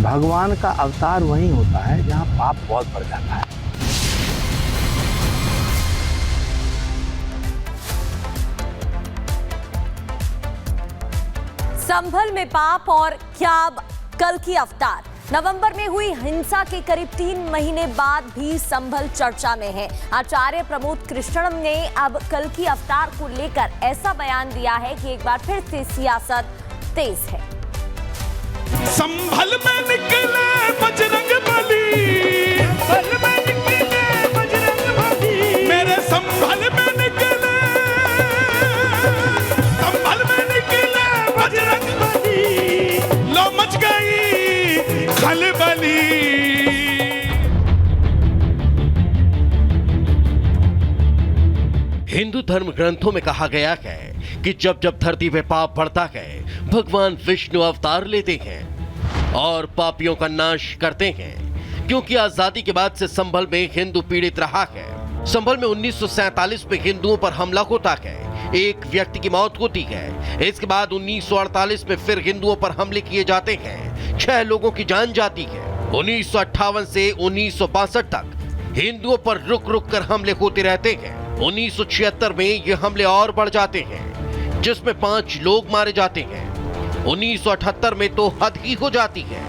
भगवान का अवतार वहीं होता है जहाँ पाप बहुत बढ़ जाता है। संभल में पाप और क्या अब कल्कि अवतार। नवंबर में हुई हिंसा के करीब 3 महीने बाद भी संभल चर्चा में है। आचार्य प्रमोद कृष्णम ने अब कल्कि अवतार को लेकर ऐसा बयान दिया है कि एक बार फिर से सियासत तेज है। संभल में निकले बजरंग बली, संभल में निकले बजरंग बली, मेरे संभल में निकले, संभल में निकले बजरंग बली, लो मच गई खलबली। हिंदू धर्म ग्रंथों में कहा गया है कि जब जब धरती पे पाप बढ़ता है, भगवान विष्णु अवतार लेते हैं और पापियों का नाश करते हैं। क्योंकि आजादी के बाद से संभल में हिंदू पीड़ित रहा है। संभल में 1947 में हिंदुओं पर हमला होता है, एक व्यक्ति की मौत होती है। इसके बाद 1948 में फिर हिंदुओं पर हमले किए जाते हैं, 6 लोगों की जान जाती है। 1958 से 1962 तक हिंदुओं पर रुक रुक कर हमले होते रहते हैं। 1976 में ये हमले और बढ़ जाते हैं, जिसमें 5 लोग मारे जाते हैं। 1978 में तो हद ही हो जाती है,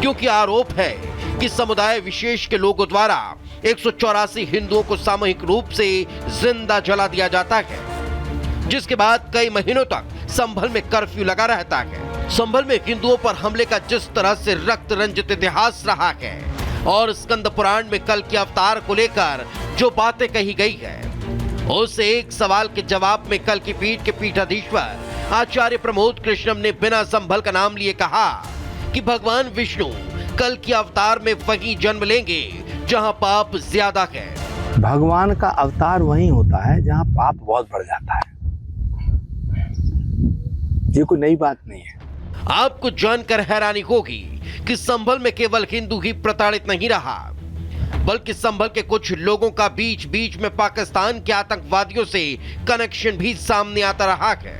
क्योंकि आरोप है कि समुदाय विशेष के लोगों द्वारा 184 हिंदुओं को सामूहिक रूप से जिंदा जला दिया जाता है, जिसके बाद कई महीनों तक संभल में कर्फ्यू लगा रहता है। संभल में हिंदुओं पर हमले का जिस तरह से रक्त रंजित इतिहास रहा है और स्कंद पुराण में कल्कि अवतार को लेकर जो बातें कही गई है, उस एक सवाल के जवाब में कल्कि पीठ के पीठाधीश्वर आचार्य प्रमोद कृष्णम ने बिना संभल का नाम लिए कहा कि भगवान विष्णु कल्कि अवतार में वहीं जन्म लेंगे जहां पाप ज्यादा है। भगवान का अवतार वहीं होता है जहाँ पाप बहुत बढ़ जाता है। ये कोई नई बात नहीं है। आपको जानकर हैरानी होगी कि संभल में केवल हिंदू ही प्रताड़ित नहीं रहा, बल्कि संभल के कुछ लोगों का बीच बीच में पाकिस्तान के आतंकवादियों से कनेक्शन भी सामने आता रहा है,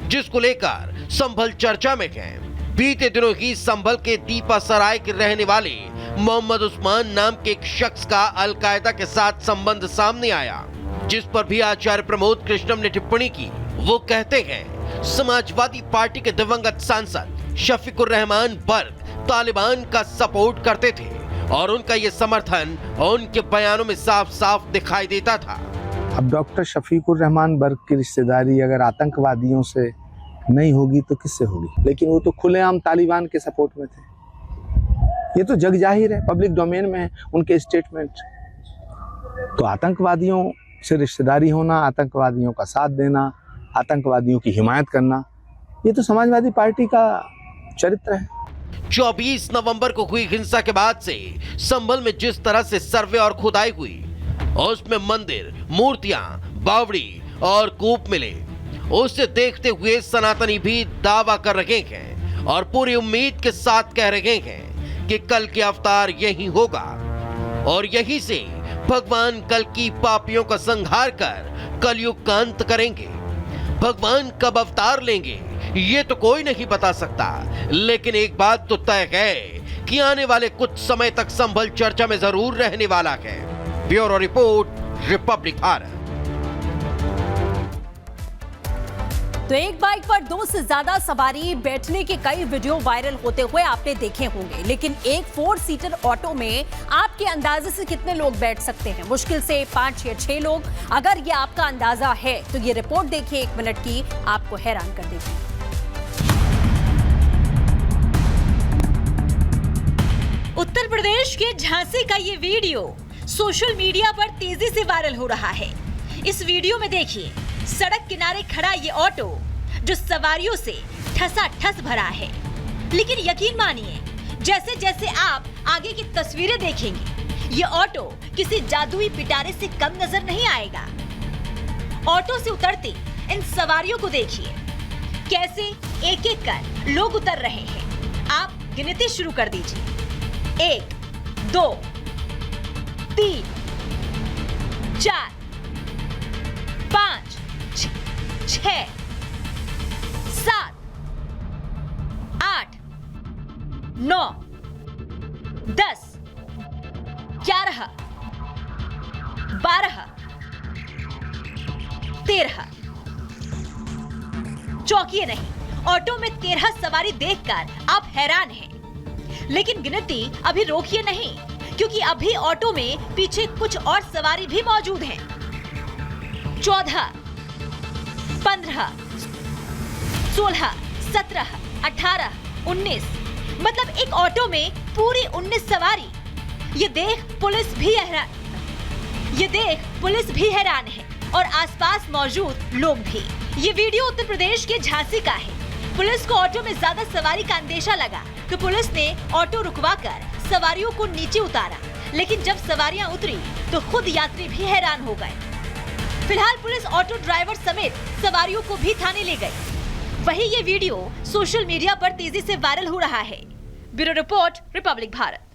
जिसको लेकर संभल चर्चा में है। बीते दिनों ही संभल के दीपा सराय के रहने वाले मोहम्मद उस्मान नाम के एक शख्स का अलकायदा के साथ संबंध सामने आया, जिस पर भी आचार्य प्रमोद कृष्णम ने टिप्पणी की। वो कहते हैं समाजवादी पार्टी के दिवंगत सांसद शफीकुर रहमान बर्क तालिबान का सपोर्ट करते थे और उनका ये समर्थन उनके बयानों में साफ साफ दिखाई देता था। अब डॉक्टर शफीकुर रहमान बर्क की रिश्तेदारी अगर आतंकवादियों से नहीं होगी तो किससे होगी? लेकिन वो तो खुलेआम तालिबान के सपोर्ट में थे। ये तो जग जाहिर है, पब्लिक डोमेन में है उनके स्टेटमेंट। तो आतंकवादियों से रिश्तेदारी होना, आतंकवादियों का साथ देना, आतंकवादियों की हिमायत करना, ये तो समाजवादी पार्टी का चरित्र है। 24 नवंबर को हुई हिंसा के बाद से संभल में जिस तरह से सर्वे और खुदाई हुई, उसमें मंदिर, मूर्तियां, बावड़ी और कूप मिले, उसे देखते हुए सनातनी भी दावा कर रहे हैं और पूरी उम्मीद के साथ कह रहे हैं कि कल्कि अवतार यही होगा और यही से भगवान कल्कि पापियों का संहार कर कलयुग का अंत करेंगे। भगवान कब अवतार लेंगे ये तो कोई नहीं बता सकता, लेकिन एक बात तो तय है कि आने वाले कुछ समय तक संभल चर्चा में जरूर रहने वाला है। Bureau report, Republic Bharat. तो एक बाइक पर 2 से ज्यादा सवारी बैठने के कई वीडियो वायरल होते हुए आपने देखे होंगे, लेकिन एक 4 सीटर ऑटो में आपके अंदाजे से कितने लोग बैठ सकते हैं? मुश्किल से 5 या 6 लोग। अगर ये आपका अंदाजा है तो ये रिपोर्ट देखिए 1 मिनट की, आपको हैरान कर देगी। उत्तर प्रदेश के झांसी का ये वीडियो सोशल मीडिया पर तेजी से वायरल हो रहा है। इस वीडियो में देखिए सड़क किनारे खड़ा ये ऑटो जो सवारियों से ठसाठस भरा है, लेकिन यकीन मानिए जैसे जैसे आप आगे की तस्वीरें देखेंगे, ये ऑटो किसी जादुई पिटारे से कम नजर नहीं आएगा। ऑटो से उतरती इन सवारियों को देखिए, कैसे एक एक कर लोग उतर रहे हैं। आप गिनती शुरू कर दीजिए। 1, 2, 3, 4, 5, 6, 7, 8, 9, 10, 11, 12, 13। चौंकिए नहीं, ऑटो में 13 सवारी देखकर आप हैरान हैं। लेकिन गिनती अभी रोकिए नहीं, क्योंकि अभी ऑटो में पीछे कुछ और सवारी भी मौजूद हैं। 14, 15, 16, 17, 18, 19, मतलब एक ऑटो में पूरी 19 सवारी। ये देख पुलिस भी हैरान है और आसपास मौजूद लोग भी। ये वीडियो उत्तर प्रदेश के झांसी का है। पुलिस को ऑटो में ज्यादा सवारी का अंदेशा लगा तो पुलिस ने ऑटो रुकवाकर सवारियों को नीचे उतारा, लेकिन जब सवारियां उतरी तो खुद यात्री भी हैरान हो गए। फिलहाल पुलिस ऑटो ड्राइवर समेत सवारियों को भी थाने ले गई। वही ये वीडियो सोशल मीडिया पर तेजी से वायरल हो रहा है। Bureau report, Republic Bharat.